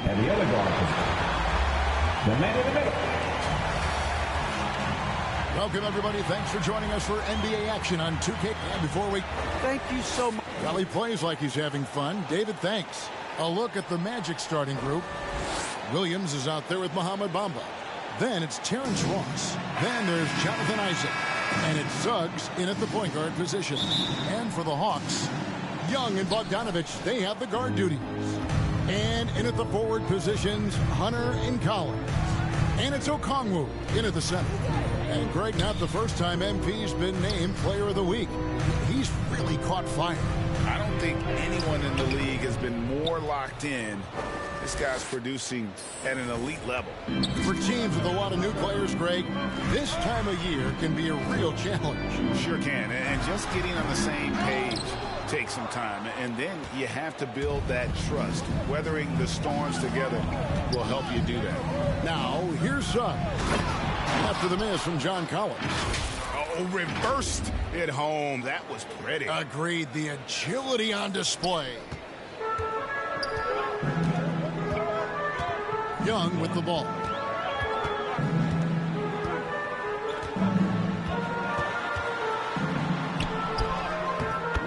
And the other guard position, the man in the middle. Welcome, everybody. Thanks for joining us for NBA action on 2K. And before we... Thank you so much. Well, he plays like he's having fun. David, thanks. A look at the Magic starting group. Williams is out there with Mohamed Bamba. Then it's Terrence Ross. Then there's Jonathan Isaac. And it's Suggs in at the point guard position. And for the Hawks, Young and Bogdanovich, they have the guard duties. And in at the forward positions, Hunter and Collins. And it's Okongwu in at the center. And Greg, not the first time MP's been named Player of the Week. He's really caught fire. I don't think anyone in the league has been more locked in. This guy's producing at an elite level. For teams with a lot of new players, Greg, this time of year can be a real challenge. Sure can. And just getting on the same page takes some time. And then you have to build that trust. Weathering the storms together will help you do that. Now, here's Suggs. After the miss from John Collins. Oh, reversed it home. That was pretty. Agreed. The agility on display. Young with the ball.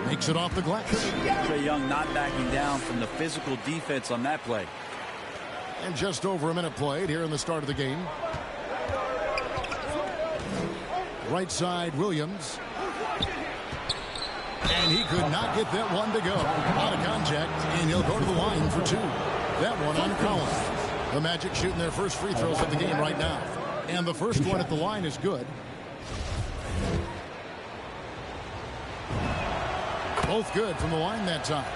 Makes it off the glass. Trae Young not backing down from the physical defense on that play. And just over a minute played here in the start of the game. Right side, Williams. And he could not get that one to go. Out of contact, and he'll go to the line for two. That one on Collins. The Magic shooting their first free throws of the game right now. And the first one at the line is good. Both good from the line that time.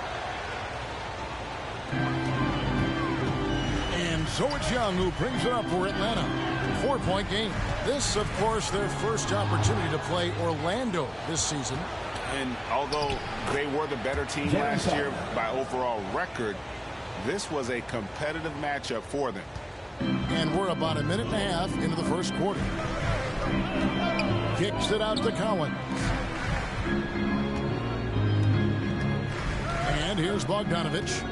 And so it's Young who brings it up for Atlanta. 4-point game. This, of course, their first opportunity to play Orlando this season. And although they were the better team last year by overall record, this was a competitive matchup for them. And we're about a minute and a half into the first quarter. Kicks it out to Collins. And here's Bogdanovich.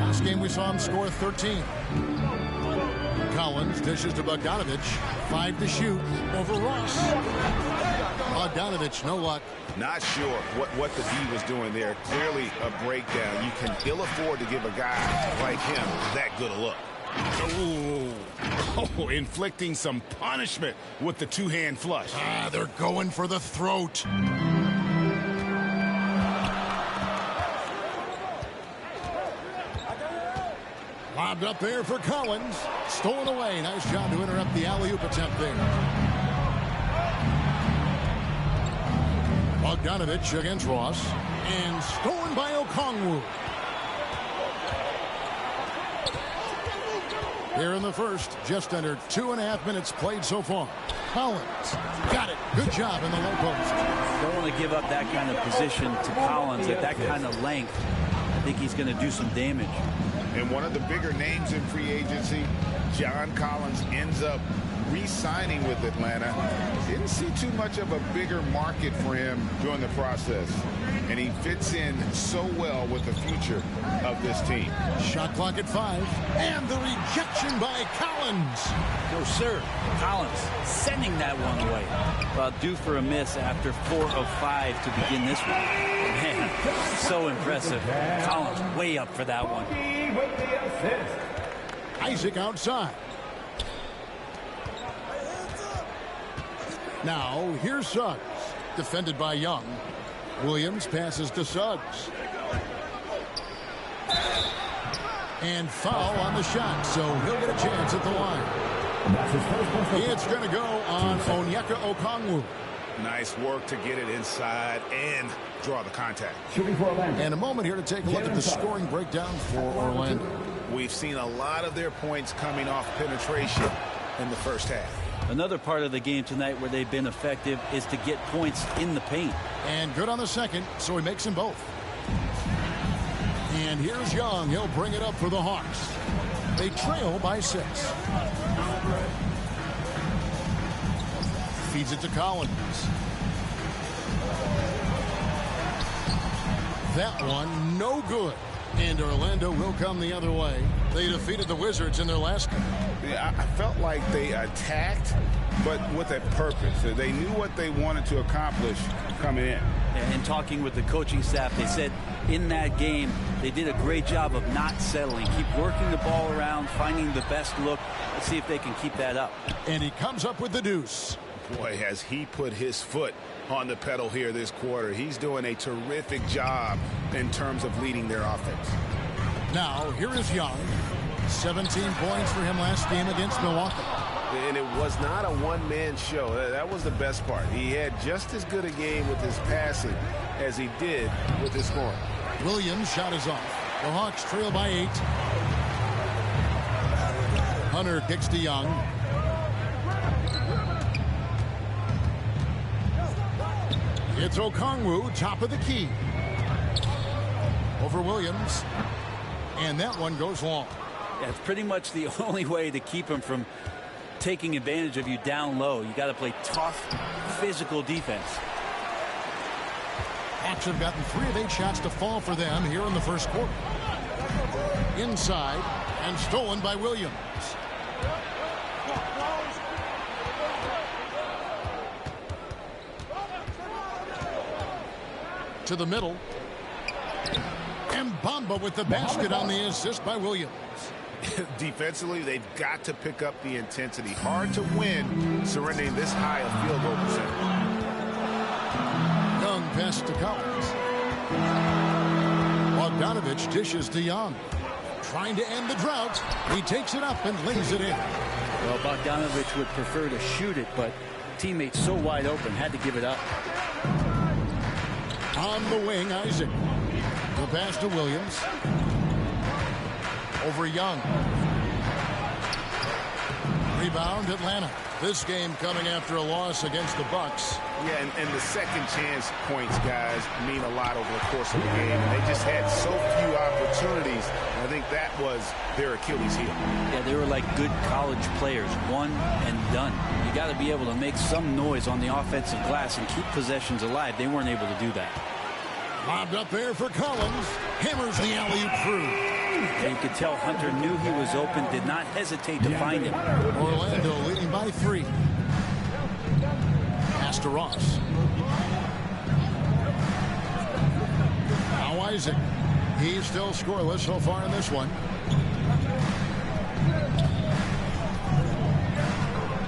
Last game we saw him score 13. Collins dishes to Bogdanovich. 5 to shoot over Ross. Bogdanovich, no luck. Not sure what the D was doing there. Clearly a breakdown. You can ill afford to give a guy like him that good a look. Oh, inflicting some punishment with the two-hand flush. They're going for the throat. Lobbed up there for Collins. Stolen away. Nice job to interrupt the alley-oop attempt there. Bogdanovich against Ross. And stolen by Okongwu. Here in the first, just under 2.5 minutes played so far. Collins got it. Good job in the low post. Don't want to give up that kind of position to Collins at that kind of length. I think he's going to do some damage. And one of the bigger names in free agency, John Collins, ends up re-signing with Atlanta. Didn't see too much of a bigger market for him during the process. And he fits in so well with the future of this team. Shot clock at 5. And the rejection by Collins. No, sir. Collins sending that one away. Well, due for a miss after 4 of 5 to begin this one. Man, so impressive. Collins way up for that one. Isaac outside. Now, here's Suggs. Defended by Young. Williams passes to Suggs. And foul on the shot, so he'll get a chance at the line. It's going to go on Onyeka Okongwu. Nice work to get it inside and draw the contact. And a moment here to take a look at the scoring breakdown for Orlando. We've seen a lot of their points coming off penetration in the first half. Another part of the game tonight where they've been effective is to get points in the paint. And good on the second, so he makes them both. And here's Young. He'll bring it up for the Hawks. They trail by 6. Feeds it to Collins. That one, no good. And Orlando will come the other way. They defeated the Wizards in their last game. Yeah, I felt like they attacked, but with a purpose. They knew what they wanted to accomplish coming in. And talking with the coaching staff, they said in that game they did a great job of not settling. Keep working the ball around, finding the best look. Let's see if they can keep that up. And he comes up with the deuce. Boy, has he put his foot on the pedal here this quarter. He's doing a terrific job in terms of leading their offense. Now, here is Young. 17 points for him last game against Milwaukee. And it was not a one-man show. That was the best part. He had just as good a game with his passing as he did with his scoring. Williams' shot is off. The Hawks trail by 8. Hunter kicks to Young. It's Okongwu, top of the key. Over Williams. And that one goes long. Yeah, it's pretty much the only way to keep him from taking advantage of you down low. You got to play tough, physical defense. Hawks have gotten 3 of 8 shots to fall for them here in the first quarter. Inside and stolen by Williams. To the middle. And Bamba with the basket on the assist by Williams. Defensively, they've got to pick up the intensity. Hard to win surrendering this high a field goal percentage. Young pass to Collins. Bogdanovich dishes to Young. Trying to end the drought. He takes it up and lays it in. Well, Bogdanovich would prefer to shoot it, but teammates so wide open, had to give it up. On the wing, Isaac. The pass to Williams. Over Young. Rebound, Atlanta. This game coming after a loss against the Bucks. Yeah, and the second chance points, guys, mean a lot over the course of the game. And they just had so few opportunities. And I think that was their Achilles heel. Yeah, they were like good college players, one and done. You got to be able to make some noise on the offensive glass and keep possessions alive. They weren't able to do that. Lobbed up there for Collins. Hammers the alley-oop through. And you could tell Hunter knew he was open, did not hesitate to find him. Orlando leading by 3. Pass to Ross. Now Isaac. He's still scoreless so far in this one.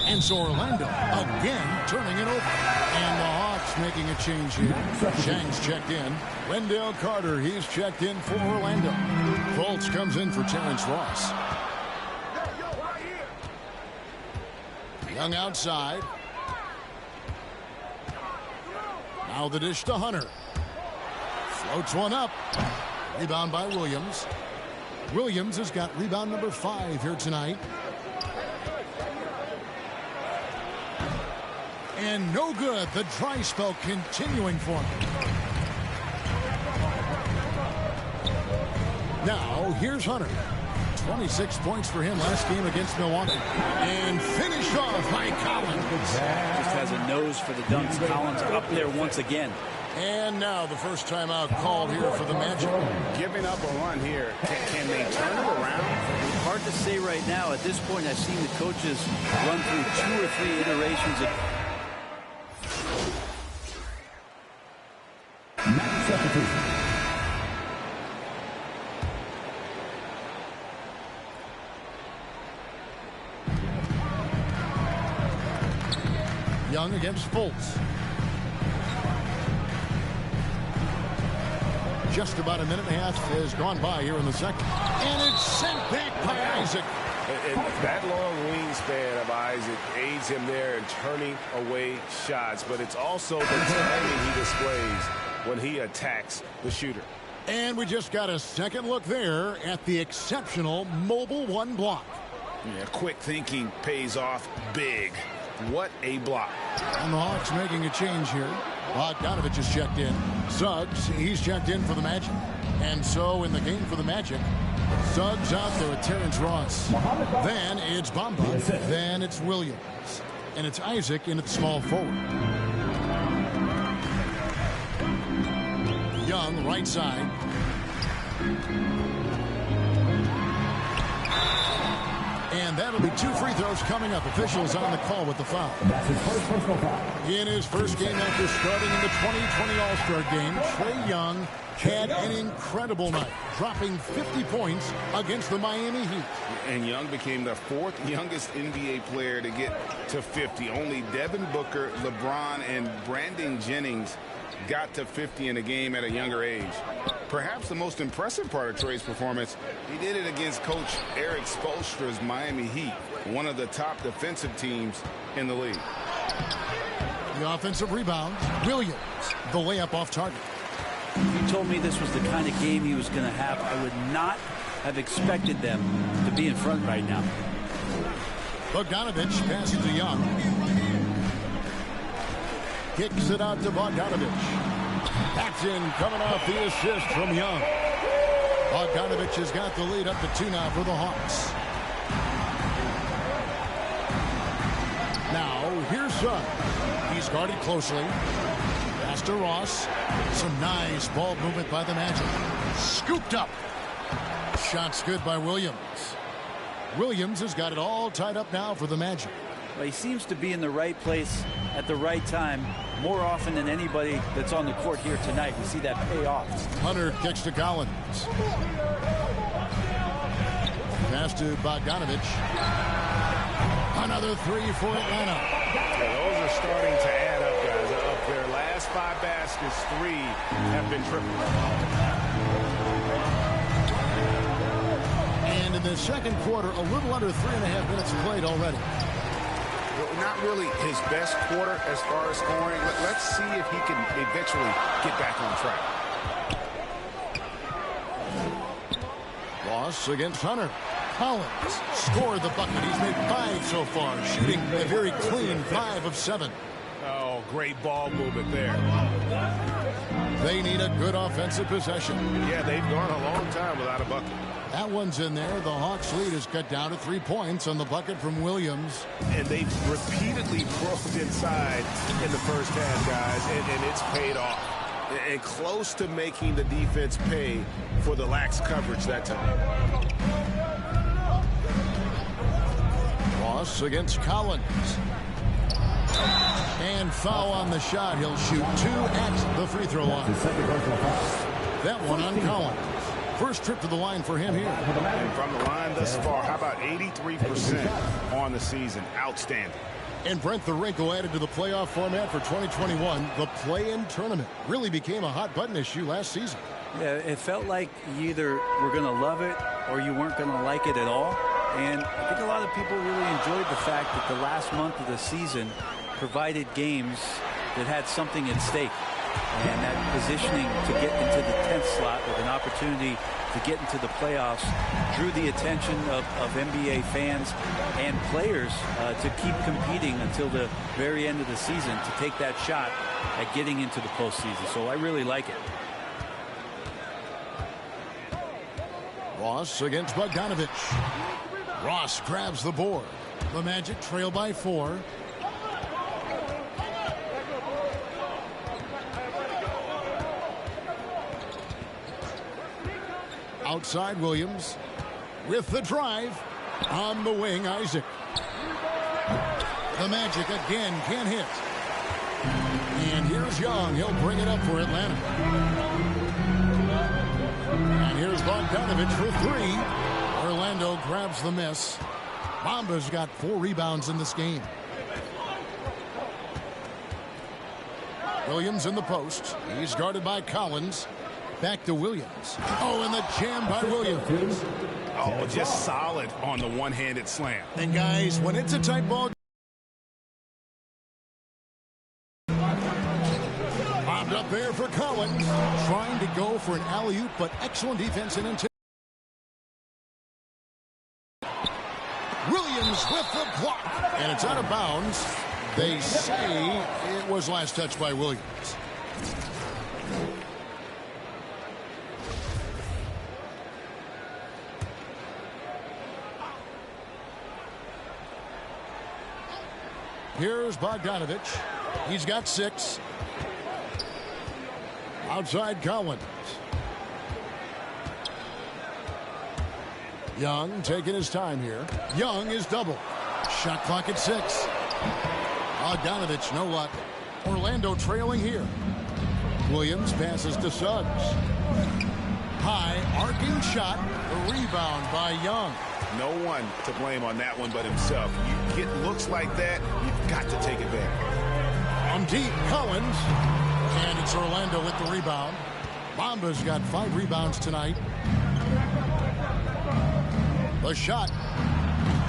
And so Orlando again turning it over. And the Hawks making a change here. Shang's checked in. Wendell Carter, he's checked in for Orlando. Fultz comes in for Terrence Ross. Young outside. Now the dish to Hunter. Floats one up. Rebound by Williams. Williams has got rebound number 5 here tonight. And no good. The dry spell continuing for him. Now, here's Hunter. 26 points for him last game against Milwaukee. And finished off by Collins. Just has a nose for the dunks. Collins up there once again. And now the first timeout called here for the Magic. Giving up a run here. Can they turn it around? Hard to say right now. At this point, I've seen the coaches run through 2 or 3 iterations of Young against Fultz. Just about a minute and a half has gone by here in the second. And it's sent back by Isaac. And that long wingspan of Isaac aids him there in turning away shots. But it's also the timing he displays when he attacks the shooter. And we just got a second look there at the exceptional mobile 1 block. Yeah, quick thinking pays off big. What a block. And the Hawks making a change here. Bogdanovich is checked in. Suggs, he's checked in for the Magic. And so in the game for the Magic, Suggs out there with Terrence Ross. Then it's Bamba. Then it's Williams. And it's Isaac in at the small forward. Young, right side. And that'll be 2 free throws coming up. Officials on the call with the foul. That's his first personal foul. In his first game after starting in the 2020 All-Star game, Trae Young had an incredible night, dropping 50 points against the Miami Heat. And Young became the 4th youngest NBA player to get to 50. Only Devin Booker, LeBron, and Brandon Jennings got to 50 in a game at a younger age. Perhaps the most impressive part of Trae's performance, he did it against Coach Eric Spoelstra's Miami Heat, one of the top defensive teams in the league. The offensive rebound, Williams, the layup off target. If you told me this was the kind of game he was going to have, I would not have expected them to be in front right now. Bogdanovich passes to Young. Kicks it out to Bogdanovich. That's in, coming off the assist from Young. Bogdanovich has got the lead up to 2 now for the Hawks. Now, here's Sun. He's guarded closely. Pass to Ross. Some nice ball movement by the Magic. Scooped up. Shot's good by Williams. Williams has got it all tied up now for the Magic. Well, he seems to be in the right place at the right time more often than anybody that's on the court here tonight. We see that pay off. Hunter kicks to Collins. Pass to Bogdanovich. Another 3 for Atlanta. Yeah, those are starting to add up, guys. Of their last 5 baskets, 3 have been triple. And in the second quarter, a little under 3.5 minutes played already. Not really his best quarter as far as scoring. Let's see if he can eventually get back on track. Loss against Hunter. Collins scored the bucket. He's made 5 so far, shooting a very clean 5 of 7. Oh, great ball movement there. They need a good offensive possession. Yeah, they've gone a long time without a bucket. That one's in there. The Hawks lead is cut down to 3 points on the bucket from Williams. And they've repeatedly broke inside in the first half, guys, and it's paid off. And close to making the defense pay for the lax coverage that time. Ross against Collins. And foul on the shot. He'll shoot 2 at the free throw line. That one on Collins. First trip to the line for him here. And from the line thus far, how about 83% on the season? Outstanding. And Brent, the wrinkle added to the playoff format for 2021, the play-in tournament really became a hot button issue last season. Yeah, it felt like you either were going to love it or you weren't going to like it at all. And I think a lot of people really enjoyed the fact that the last month of the season provided games that had something at stake. And that positioning to get into the 10th slot with an opportunity to get into the playoffs drew the attention of NBA fans and players to keep competing until the very end of the season to take that shot at getting into the postseason. So I really like it. Ross against Bogdanovich. Ross grabs the board. The Magic trail by 4. Outside Williams with the drive on the wing. Isaac. The Magic again can't hit. And here's Young. He'll bring it up for Atlanta. And here's Bogdanovich for 3. Orlando grabs the miss. Bamba's got 4 rebounds in this game. Williams in the post. He's guarded by Collins. Back to Williams. Oh, and the jam by Williams. Oh, just solid on the one-handed slam. And guys, when it's a tight ball, bombed up there for Collins. Trying to go for an alley-oop, but excellent defense and intent. Williams with the block. And it's out of bounds. They say it was last touched by Williams. Here's Bogdanovich. He's got 6. Outside Collins. Young taking his time here. Young is double. Shot clock at 6. Bogdanovich, no luck. Orlando trailing here. Williams passes to Suggs. High arcing shot. The rebound by Young. No one to blame on that one but himself. You get looks like that, you've got to take advantage. On deep, Collins. And it's Orlando with the rebound. Bamba's got 5 rebounds tonight. The shot.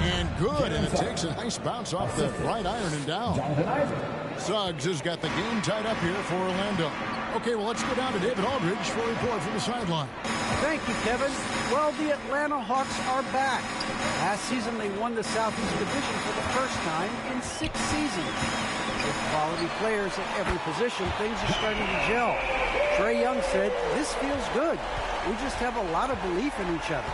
And good. And it takes a nice bounce off the right iron and down. Suggs has got the game tied up here for Orlando. Okay, well, let's go down to David Aldridge for a report from the sideline. Thank you, Kevin. Well, the Atlanta Hawks are back. Last season, they won the Southeast Division for the first time in 6 seasons. With quality players at every position, things are starting to gel. Trae Young said, "This feels good. We just have a lot of belief in each other."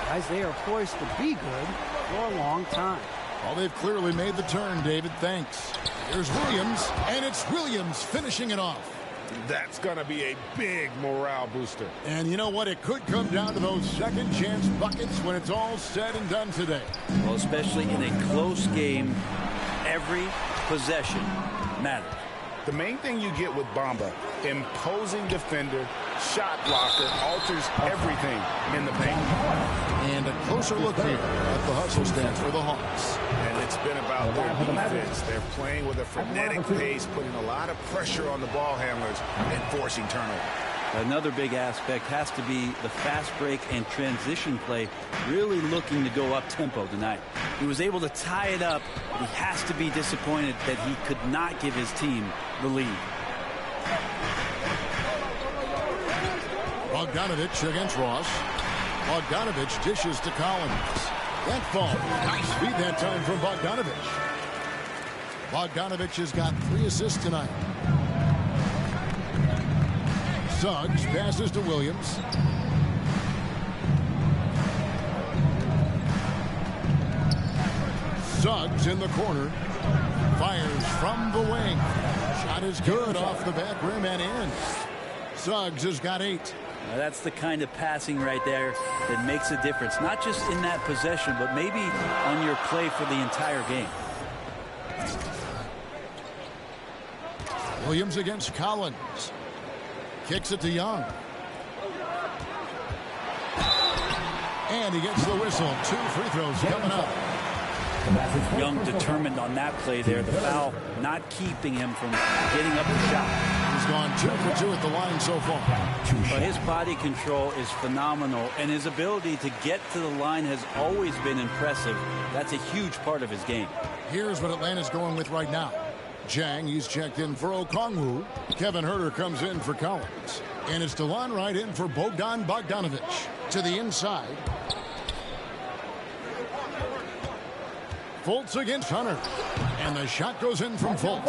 Guys, they are poised to be good for a long time. Well, they've clearly made the turn, David. Thanks. Here's Williams, and it's Williams finishing it off. That's going to be a big morale booster. And you know what? It could come down to those second chance buckets when it's all said and done today. Well, especially in a close game, every possession matters. The main thing you get with Bamba, imposing defender, shot blocker, alters everything in the paint. And a closer look here at the hustle stats for the Hawks. And it's been about their defense. They're playing with a frenetic pace, putting a lot of pressure on the ball handlers and forcing turnovers. Another big aspect has to be the fast break and transition play, really looking to go up tempo tonight. He was able to tie it up, but he has to be disappointed that he could not give his team the lead. Bogdanovich against Ross. Bogdanovich dishes to Collins. That fall. Nice feed that time from Bogdanovich. Bogdanovich has got 3 assists tonight. Suggs passes to Williams. Suggs in the corner. Fires from the wing. Shot is good off the back rim and in. Suggs has got 8. Now that's the kind of passing right there that makes a difference, not just in that possession, but maybe on your play for the entire game. Williams against Collins. Kicks it to Young. And he gets the whistle. 2 free throws coming up. Young determined on that play there. The foul not keeping him from getting up the shot. He's gone 2 for 2 at the line so far. But his body control is phenomenal, and his ability to get to the line has always been impressive. That's a huge part of his game. Here's what Atlanta's going with right now. Jang, he's checked in for Okongwu. Kevin Huerter comes in for Collins. And it's DeLon Wright in for Bogdanovich. To the inside. Fultz against Hunter. And the shot goes in from Fultz.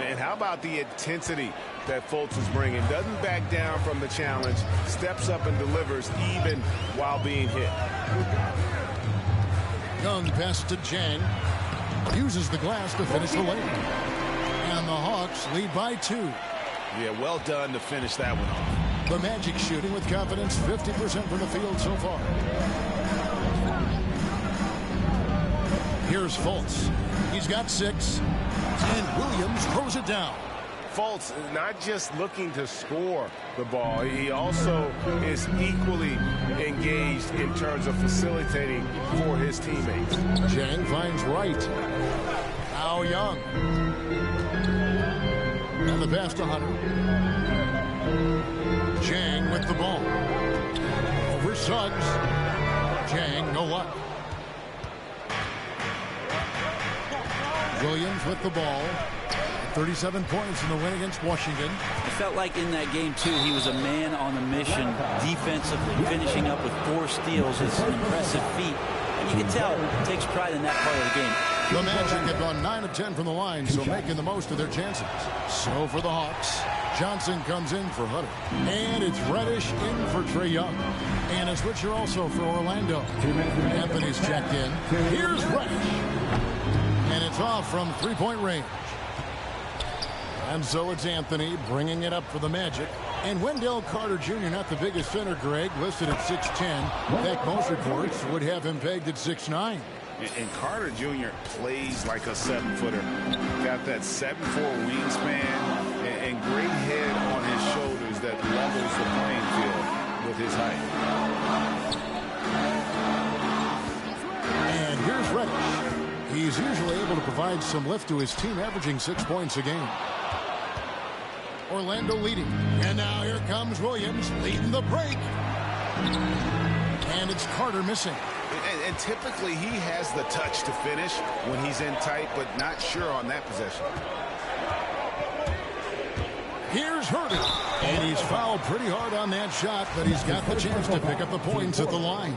And how about the intensity that Fultz is bringing? Doesn't back down from the challenge. Steps up and delivers even while being hit. Young pass to Jang. Uses the glass to finish the lane. And the Hawks lead by 2. Yeah, well done to finish that one off. The Magic shooting with confidence, 50% from the field so far. Here's Fultz. He's got 6. And Williams throws it down. Fultz not just looking to score the ball, he also is equally engaged in terms of facilitating for his teammates. Jang finds Wright. Now Young. And the pass to Hunter. Jang with the ball. Over Suggs. Jang, no luck. Williams with the ball. 37 points in the win against Washington. It felt like in that game, too, he was a man on a mission defensively. Finishing up with 4 steals is an impressive feat. And you can tell he takes pride in that part of the game. The Magic have gone 9 of 10 from the line, so making the most of their chances. So for the Hawks, Johnson comes in for Hutter. And it's Reddish in for Trae Young. And a switcher also for Orlando. Anthony's checked in. Here's Reddish. And it's off from 3-point range. And so it's Anthony bringing it up for the Magic. And Wendell Carter Jr., not the biggest center, Greg, listed at 6'10". In fact, most reports would have him pegged at 6'9". And Carter Jr. plays like a 7-footer. Got that 7'4" wingspan and great head on his shoulders that levels the playing field with his height. And here's Reddish. He's usually able to provide some lift to his team, averaging 6 points a game. Orlando leading. And now here comes Williams leading the break. And it's Carter missing. And typically he has the touch to finish when he's in tight, but not sure on that possession. Here's Herder. And he's fouled pretty hard on that shot, but he's got the chance to pick up the points at the line.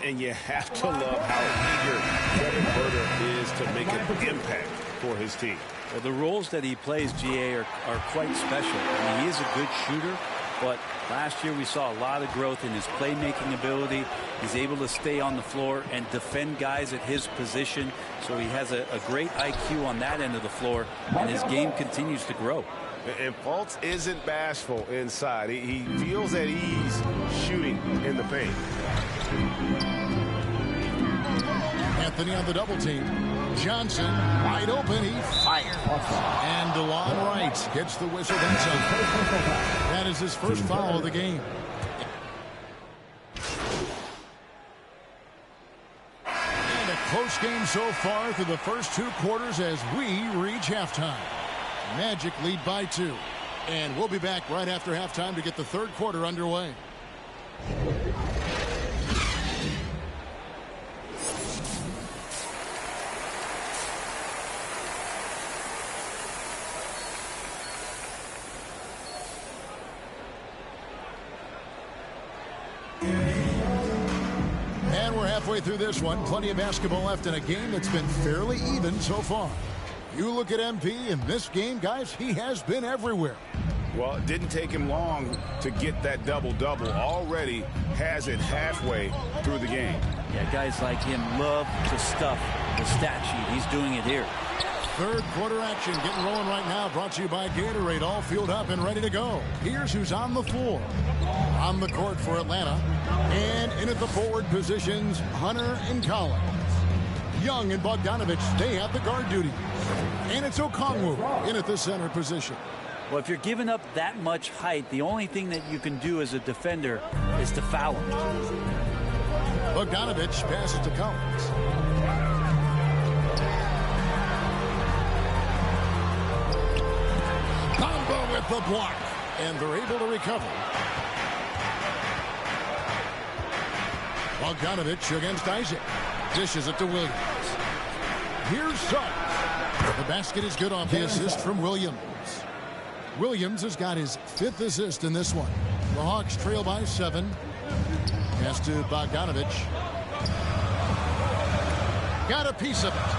And you have to love how eager Kevin Herder is to make an impact for his team. Well, the roles that he plays, GA, are quite special. I mean, he is a good shooter, but last year we saw a lot of growth in his playmaking ability. He's able to stay on the floor and defend guys at his position. So he has a great IQ on that end of the floor, and his game continues to grow. And Fultz isn't bashful inside. He feels at ease shooting in the paint. Anthony on the double team. Johnson wide open. He fires. And DeLon Wright gets the whistle. That's up. That is his first foul of the game. And a close game so far through the first 2 quarters as we reach halftime. Magic lead by 2. And we'll be back right after halftime to get the third quarter underway. And we're halfway through this one. Plenty of basketball left in a game that's been fairly even so far. You look at MP in this game, guys, he has been everywhere. Well, it didn't take him long to get that double-double. Already has it halfway through the game. Yeah, guys like him love to stuff the stat sheet. He's doing it here. Third quarter action getting rolling right now. Brought to you by Gatorade. All fueled up and ready to go. Here's who's on the floor. On the court for Atlanta. And in at the forward positions, Hunter and Collins. Young and Bogdanovich, they have the guard duty. And it's Okongwu in at the center position. Well, if you're giving up that much height, the only thing that you can do as a defender is to foul him. Bogdanovich passes to Collins. Bamba with the block. And they're able to recover. Bogdanovich against Isaac. Dishes it to Williams. Here's Suggs. The basket is good off the assist from Williams. Williams has got his 5th assist in this one. The Hawks trail by 7. Pass to Bogdanovich. Got a piece of it.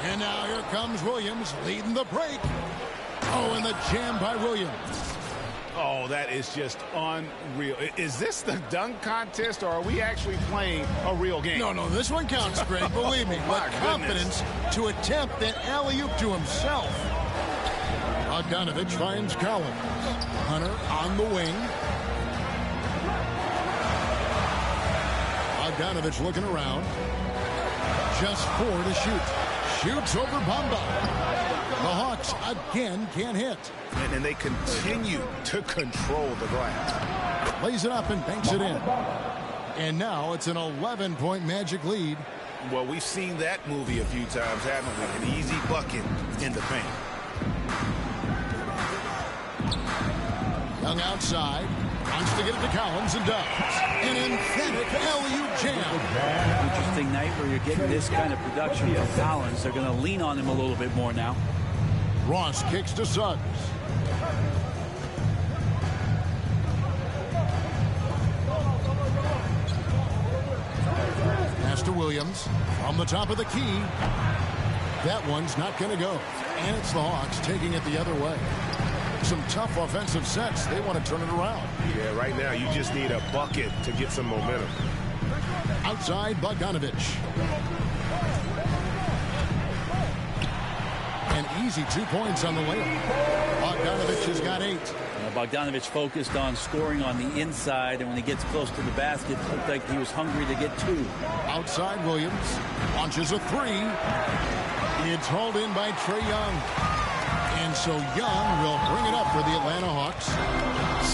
And now here comes Williams leading the break. Oh, and the jam by Williams. Oh, that is just unreal. Is this the dunk contest, or are we actually playing a real game? No, this one counts, Greg. Believe me. But confidence to attempt that alley-oop to himself. Bogdanovich finds Collins. Hunter on the wing. Bogdanovich looking around. Just 4 to shoot. Shoots over Bamba. The Hawks again can't hit. And they continue to control the glass. Lays it up and banks it in. And now it's an 11-point Magic lead. Well, we've seen that movie a few times, haven't we? An easy bucket in the paint. Young outside. Wants to get it to Collins and does. An emphatic alley-oop jam. Interesting night where you're getting this kind of production from Collins. They're going to lean on him a little bit more now. Ross kicks to Suggs. Pass to Williams. From the top of the key. That one's not going to go. And it's the Hawks taking it the other way. Some tough offensive sets. They want to turn it around. Yeah, right now you just need a bucket to get some momentum. Outside, Bogdanovich. An easy 2 points on the layup. Bogdanovich has got 8. Bogdanovich focused on scoring on the inside, and when he gets close to the basket, it looked like he was hungry to get two. Outside Williams launches a three. It's hauled in by Trae Young. And so Young will bring it up for the Atlanta Hawks.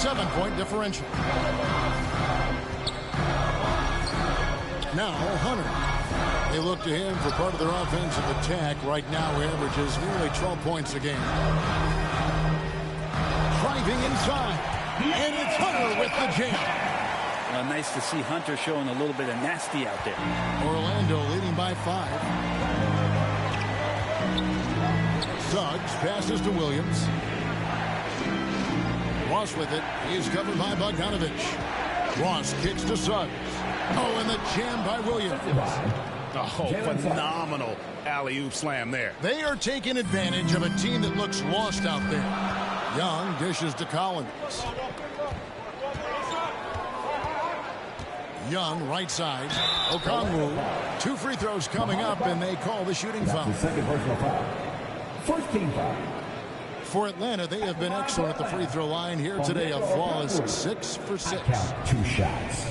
7-point differential. Now Hunter. They look to him for part of their offensive attack. Right now he averages nearly 12 points a game. Driving inside. And it's Hunter with the jam. Nice to see Hunter showing a little bit of nasty out there. Orlando leading by 5. Suggs passes to Williams. Ross with it. He is covered by Bogdanovich. Ross kicks to Suggs. Oh, and the jam by Williams. Oh, phenomenal alley-oop slam there. They are taking advantage of a team that looks lost out there. Young dishes to Collins. Young, right side. Okongwu. 2 free throws coming up, and they call the shooting foul. The second personal foul. First team foul. For Atlanta, they have been excellent at the free throw line here today. A flawless 6 for 6. Count 2 shots.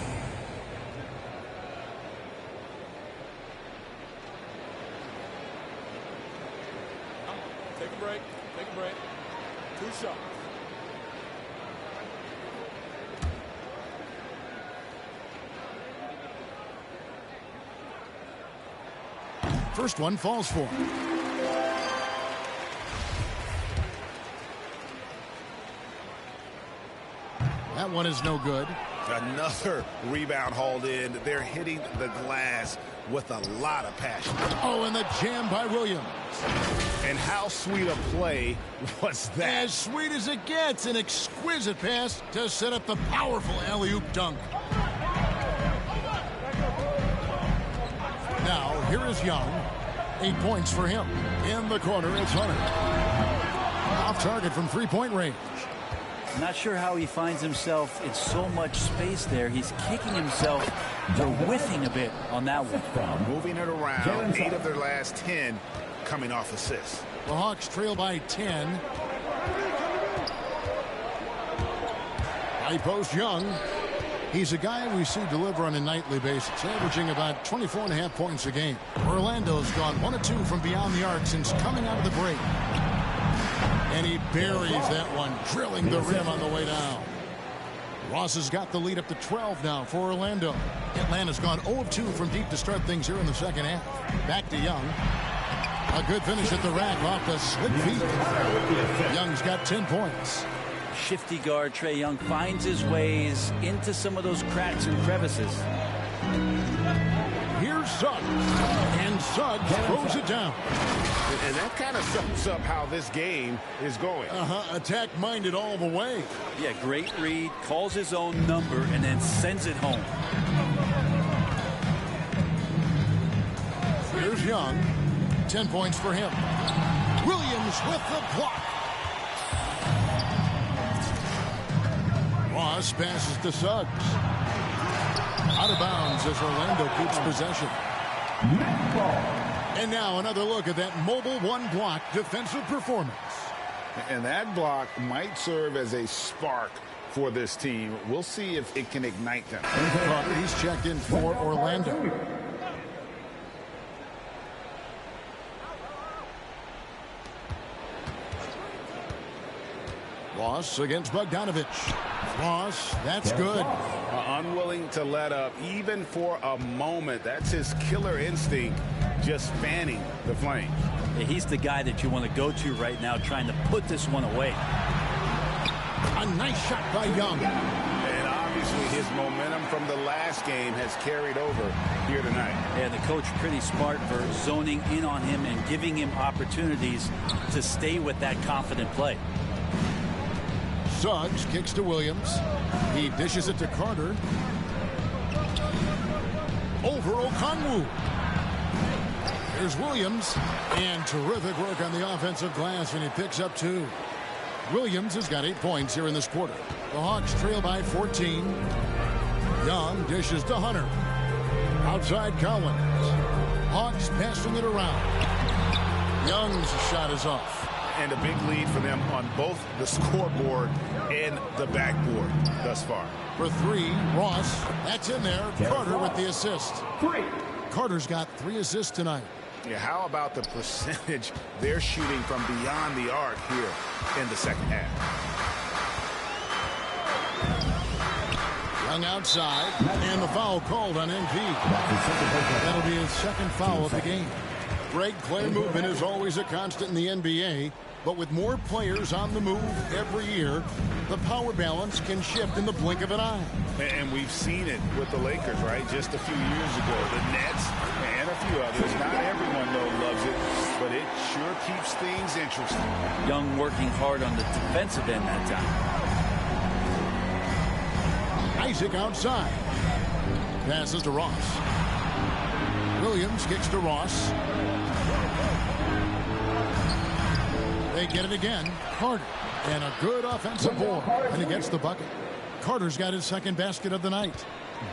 Take a break. Take a break. 2 shots. First one falls for him. That one is no good. Another rebound hauled in. They're hitting the glass with a lot of passion. Oh, and the jam by Williams. And how sweet a play was that? As sweet as it gets. An exquisite pass to set up the powerful alley-oop dunk. Now, here is Young. 8 points for him. In the corner, it's Hunter. Off target from 3-point range. Not sure how he finds himself in so much space there. He's kicking himself to whiffing a bit on that one. Moving it around. 8 of their last 10 coming off assists. The Hawks trail by 10. High post Young. He's a guy we see deliver on a nightly basis, averaging about 24.5 points a game. Orlando's gone 1 of 2 from beyond the arc since coming out of the break. And he buries that one, drilling the rim on the way down. Ross has got the lead up to 12 now for Orlando. Atlanta's gone 0 of 2 from deep to start things here in the second half. Back to Young. A good finish at the rack off the slick feet. Young's got 10 points. Shifty guard Trae Young finds his ways into some of those cracks and crevices. Here's Suggs. And Suggs throws it down. And that kind of sums up how this game is going. Attack-minded all the way. Yeah, great read, calls his own number, and then sends it home. Here's Young. 10 points for him. Williams with the block. Ross passes to Suggs. Out of bounds as Orlando keeps possession. And now another look at that mobile one-block defensive performance. And that block might serve as a spark for this team. We'll see if it can ignite them. He's checked in for Orlando. Ross against Bogdanovich. Ross, that's good. Unwilling to let up even for a moment. That's his killer instinct, just fanning the flame. Yeah, he's the guy that you want to go to right now, trying to put this one away. A nice shot by Young. And obviously his momentum from the last game has carried over here tonight. Yeah, the coach pretty smart for zoning in on him and giving him opportunities to stay with that confident play. Suggs kicks to Williams. He dishes it to Carter. Over Okongwu. Here's Williams. And terrific work on the offensive glass, and he picks up 2. Williams has got 8 points here in this quarter. The Hawks trail by 14. Young dishes to Hunter. Outside Collins. Hawks passing it around. Young's shot is off. And a big lead for them on both the scoreboard and the backboard thus far. For three, Ross. That's in there. Carter with the assist. Carter's got 3 assists tonight. Yeah, how about the percentage they're shooting from beyond the arc here in the second half? Young outside, and the foul called on MP. That'll be his second foul of the game. Break play movement is always a constant in the NBA, but with more players on the move every year, the power balance can shift in the blink of an eye. And we've seen it with the Lakers, right? Just a few years ago. The Nets and a few others. Not everyone, though, loves it, but it sure keeps things interesting. Young working hard on the defensive end that time. Isaac outside. Passes to Ross. Williams kicks to Ross. They get it again. Carter. And a good offensive board. And he gets the bucket. Carter's got his second basket of the night.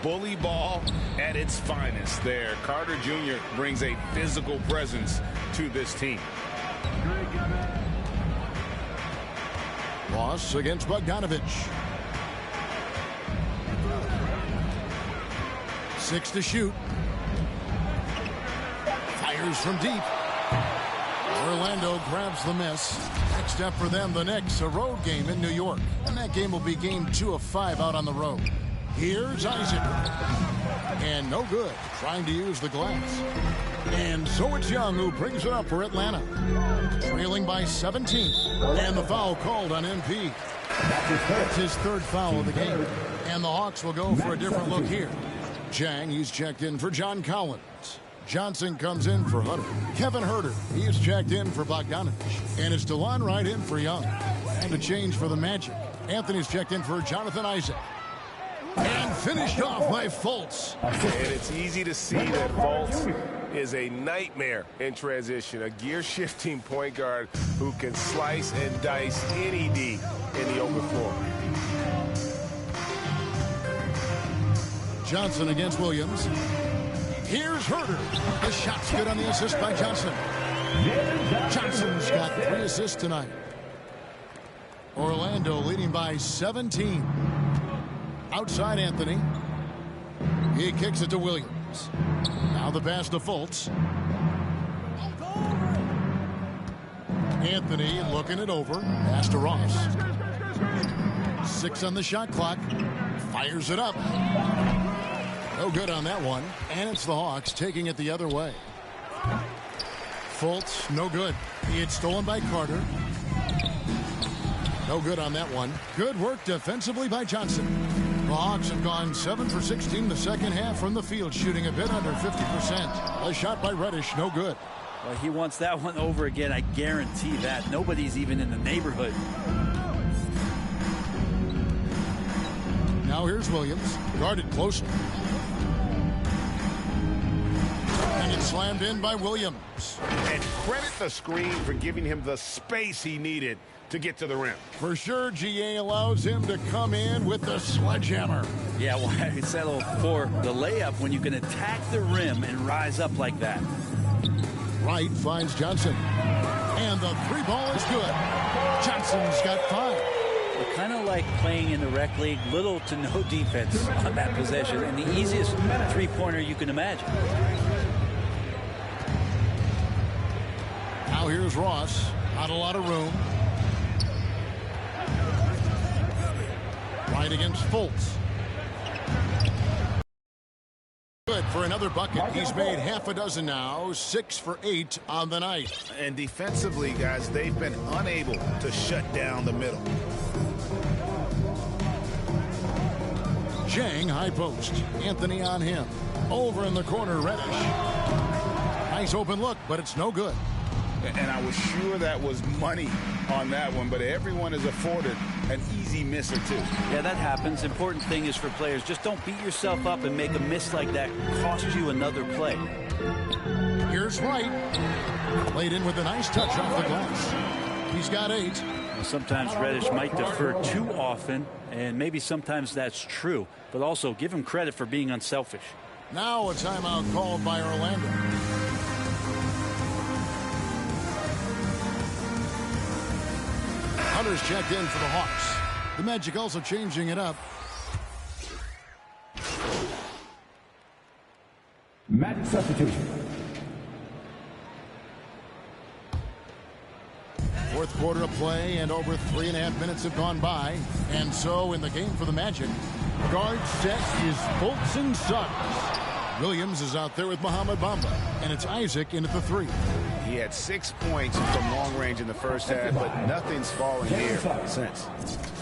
Bully ball at its finest there. Carter Jr. brings a physical presence to this team. Ross against Bogdanovich. 6 to shoot. Fires from deep. Orlando grabs the miss. Next up for them, the Knicks, a road game in New York. And that game will be game 2 of 5 out on the road. Here's Isaac. And no good, trying to use the glass. And so it's Young who brings it up for Atlanta. Trailing by 17. And the foul called on MP. That's his third foul of the game. And the Hawks will go for a different look here. Chang, he's checked in for John Collins. Johnson comes in for Hunter. Kevin Herter, he is checked in for Bogdanovich. And it's DeLon Wright in for Young. And a change for the Magic. Anthony's checked in for Jonathan Isaac. And finished off by Fultz. And it's easy to see that Fultz is a nightmare in transition. A gear-shifting point guard who can slice and dice any D in the open floor. Johnson against Williams. Here's Herter. The shot's good on the assist by Johnson. Johnson's got 3 assists tonight. Orlando leading by 17. Outside Anthony. He kicks it to Williams. Now the pass to Fultz. Anthony looking it over. Pass to Ross. 6 on the shot clock. Fires it up. No good on that one. And it's the Hawks taking it the other way. Fultz, no good. It's stolen by Carter. No good on that one. Good work defensively by Johnson. The Hawks have gone 7 for 16 the second half from the field, shooting a bit under 50%. A shot by Reddish, no good. Well, he wants that one over again, I guarantee that. Nobody's even in the neighborhood. Now here's Williams, guarded closely. And it's slammed in by Williams. And credit the screen for giving him the space he needed to get to the rim. For sure, GA allows him to come in with the sledgehammer. Yeah, well, I settle for the layup when you can attack the rim and rise up like that. Wright finds Johnson. And the 3 ball is good. Johnson's got 5. Kind of like playing in the rec league, little to no defense on that possession, and the easiest three-pointer you can imagine. Now here's Ross. Not a lot of room. Right against Fultz. Good for another bucket. He's made half a dozen now. 6 for 8 on the night. And defensively, guys, they've been unable to shut down the middle. Chang, high post. Anthony on him. Over in the corner, Reddish. Nice open look, but it's no good. And I was sure that was money on that one, but everyone is afforded an easy miss or two. Yeah, that happens. Important thing is for players, just don't beat yourself up and make a miss like that cost you another play. Here's Wright. Played in with a nice touch off the glass. He's got 8. Sometimes Reddish might defer too often, and maybe sometimes that's true, but also give him credit for being unselfish. Now a timeout called by Orlando. Hunter's checked in for the Hawks. The Magic also changing it up. Magic substitution. Fourth quarter of play, and over 3.5 minutes have gone by. And so in the game for the Magic, guard set is Fultz and Suggs. Williams is out there with Mohamed Bamba, and it's Isaac in at the 3. He had 6 points from long range in the first half, but nothing's fallen here since.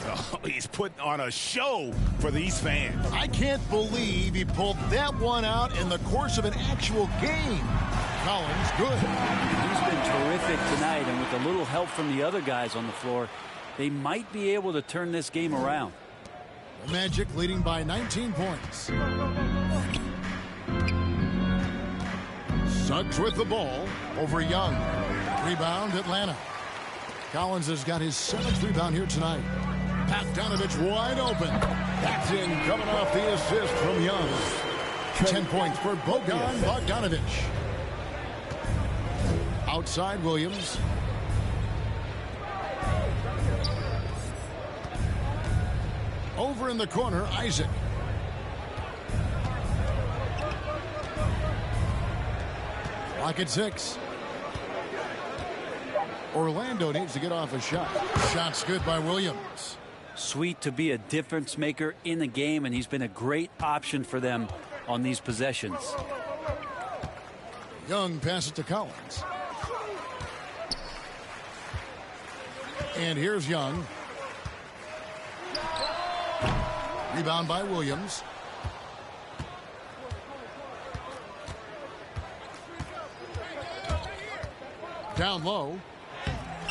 Oh, he's putting on a show for these fans. I can't believe he pulled that one out in the course of an actual game. Collins, good. He's been terrific tonight, and with a little help from the other guys on the floor, they might be able to turn this game around. The Magic leading by 19 points. Suggs with the ball over Young. Rebound, Atlanta. Collins has got his 7th rebound here tonight. Bogdanovich wide open. That's in, coming off the assist from Young. 10 points for Bogdanovich. Outside Williams. Over in the corner, Isaac. Clock at 6. Orlando needs to get off a shot. Shot's good by Williams. Sweet to be a difference maker in the game, and he's been a great option for them on these possessions. Young passes to Collins. And here's Young. Rebound by Williams. Down low.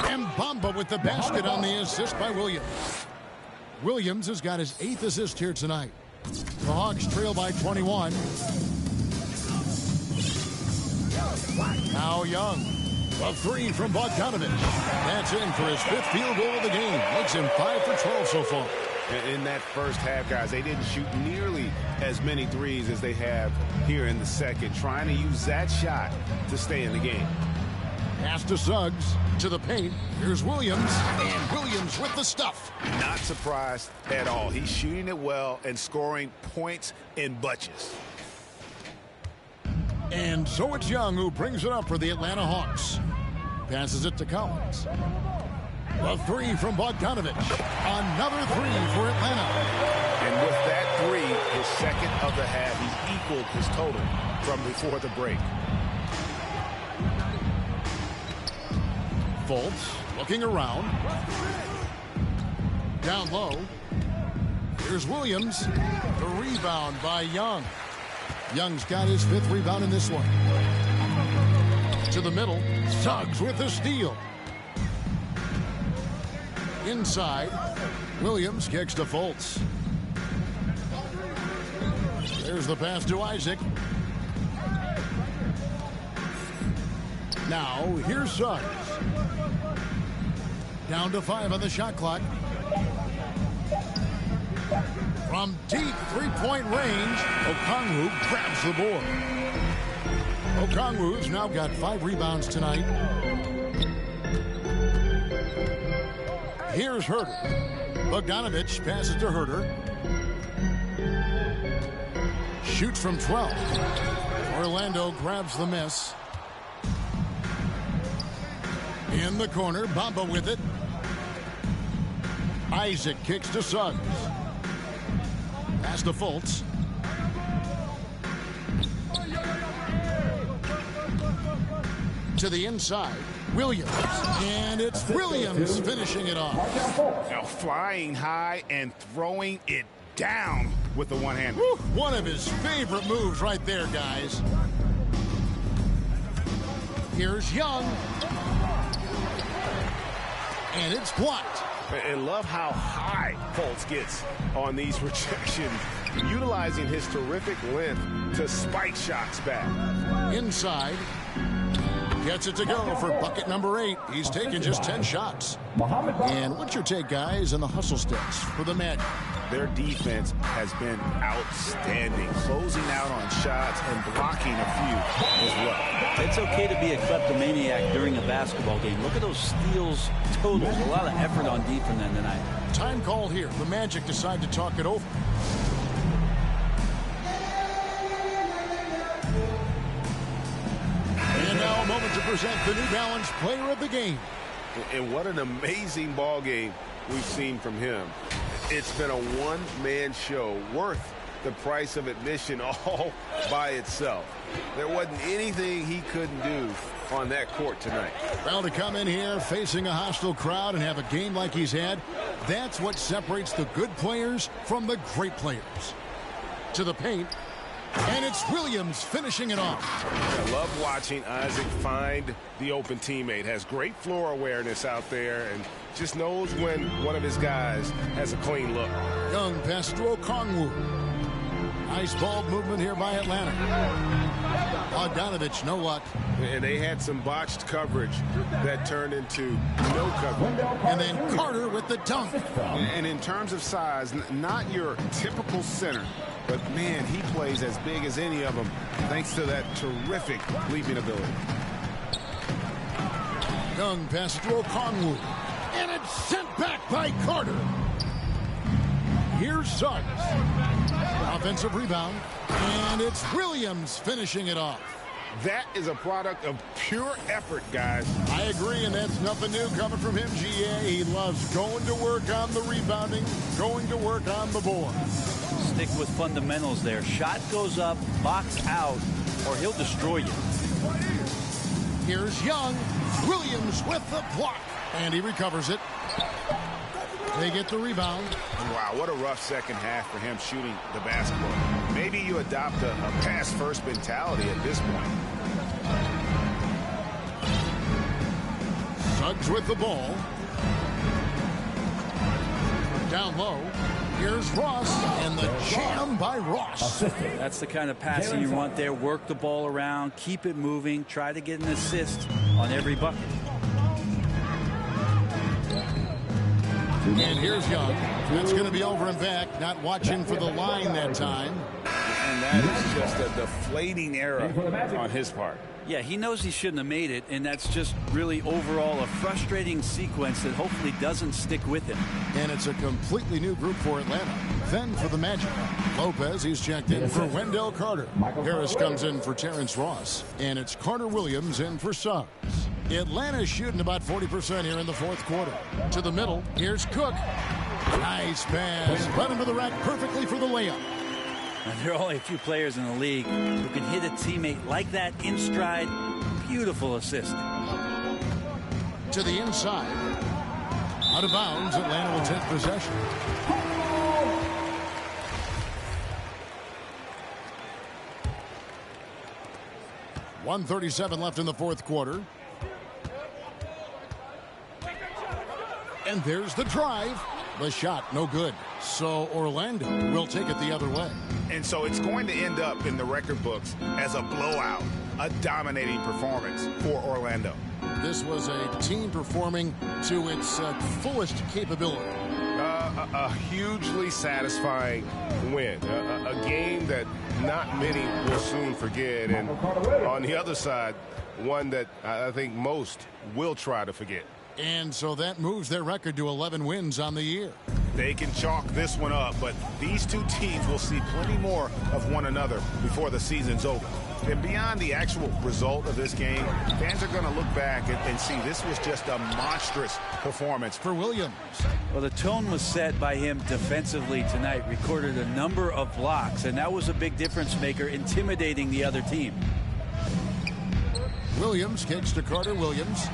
And Bamba with the basket on the assist by Williams. Williams has got his 8th assist here tonight. The Hawks trail by 21. Now Young. A 3 from Bogdanovich. That's in for his 5th field goal of the game. Makes him 5 for 12 so far. In that first half, guys, they didn't shoot nearly as many threes as they have here in the second, trying to use that shot to stay in the game. Pass to Suggs. To the paint. Here's Williams. And Williams with the stuff. Not surprised at all. He's shooting it well and scoring points in bunches. And so it's Young who brings it up for the Atlanta Hawks. Passes it to Collins. A 3 from Bogdanovich. Another 3 for Atlanta. And with that 3, his second of the half, he's equaled his total from before the break. Fultz looking around. Down low. Here's Williams. The rebound by Young. Young's got his 5th rebound in this one. To the middle. Suggs with the steal. Inside. Williams kicks to Fultz. There's the pass to Isaac. Now, here's Suggs. Down to 5 on the shot clock. From deep three-point range, Okongwu grabs the board. Okongwu's now got 5 rebounds tonight. Here's Herter. Bogdanovich passes to Herter. Shoots from 12. Orlando grabs the miss. In the corner, Bamba with it. Isaac kicks to Suggs. Pass to Fultz. To the inside, Williams. And it's Williams finishing it off. Now flying high and throwing it down with the one-hand. One of his favorite moves right there, guys. Here's Young. And it's blocked. And love how high Fultz gets on these rejections, utilizing his terrific length to spike shots back. Inside. Gets it to go for bucket number 8. He's taken just 10 shots. And what's your take, guys, on the hustle steps for the Magic? their defense has been outstanding, closing out on shots and blocking a few as well. It's okay to be a kleptomaniac during a basketball game. Look at those steals totals. A lot of effort on D from them tonight. Time call here. The Magic decide to talk it over. And now a moment to present the New Balance Player of the Game. And what an amazing ball game we've seen from him. It's been a one-man show worth the price of admission all by itself. There wasn't anything he couldn't do on that court tonight. Well, to come in here facing a hostile crowd and have a game like he's had, that's what separates the good players from the great players. To the paint, and it's Williams finishing it off. I love watching Isaac find the open teammate. Has great floor awareness out there and just knows when one of his guys has a clean look. Young pass to Okongwu. Nice ball movement here by Atlanta. Bogdanovich, no luck. And they had some botched coverage that turned into no coverage. And then Carter with the dunk. And in terms of size, not your typical center, but man, he plays as big as any of them thanks to that terrific leaping ability. Young pass to Okongwu. And it's sent back by Carter. Here's Suggs. Offensive rebound. And it's Williams finishing it off. That is a product of pure effort, guys. I agree, and that's nothing new coming from him, GA. He loves going to work on the rebounding, going to work on the board. Stick with fundamentals there. Shot goes up, box out, or he'll destroy you. Here's Young. Williams with the block. And he recovers it. They get the rebound. Wow, what a rough second half for him shooting the basketball. Maybe you adopt a pass-first mentality at this point. Suggs with the ball. Down low. Here's Ross, and the jam by Ross. That's the kind of passing you want there. Work the ball around, keep it moving, try to get an assist on every bucket. And here's Young. That's going to be over and back. Not watching for the line that time. And that is just a deflating error on his part. Yeah, he knows he shouldn't have made it, and that's just really overall a frustrating sequence that hopefully doesn't stick with him. And it's a completely new group for Atlanta. Then for the Magic. Lopez, he's checked in for Wendell Carter. Harris comes in for Terrence Ross. And it's Carter Williams in for Suggs. Atlanta's shooting about 40% here in the fourth quarter. To the middle, here's Cook. Nice pass. Led him to the rack perfectly for the layup. There are only a few players in the league who can hit a teammate like that in stride. Beautiful assist. To the inside. Out of bounds, Atlanta will take possession. .137 left in the fourth quarter. And there's the drive. The shot, no good. So Orlando will take it the other way. And so it's going to end up in the record books as a blowout, a dominating performance for Orlando. This was a team performing to its fullest capability. A hugely satisfying win. A game that not many will soon forget. And on the other side, one that I think most will try to forget. And so that moves their record to 11 wins on the year. They can chalk this one up, but these two teams will see plenty more of one another before the season's over. And beyond the actual result of this game, fans are going to look back and see this was just a monstrous performance for Williams. Well, the tone was set by him defensively tonight. Recorded a number of blocks, and that was a big difference maker, intimidating the other team. Williams kicks to Carter Williams.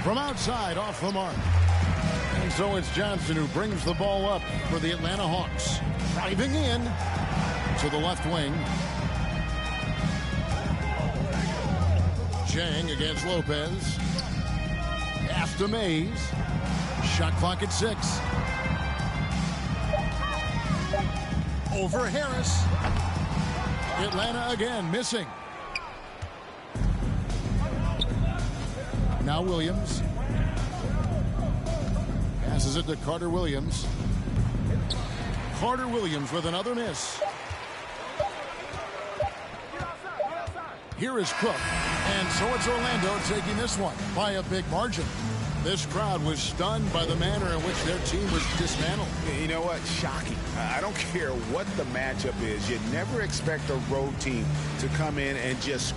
From outside, off the mark. And so it's Johnson who brings the ball up for the Atlanta Hawks. Driving in to the left wing. Chang against Lopez. Pass to Mays. Shot clock at 6. Over Harris. Atlanta again missing. Now Williams. Passes it to Carter Williams. Carter Williams with another miss. Here is Cook. And so it's Orlando taking this one by a big margin. This crowd was stunned by the manner in which their team was dismantled. You know what? Shocking. I don't care what the matchup is. You never expect a road team to come in and just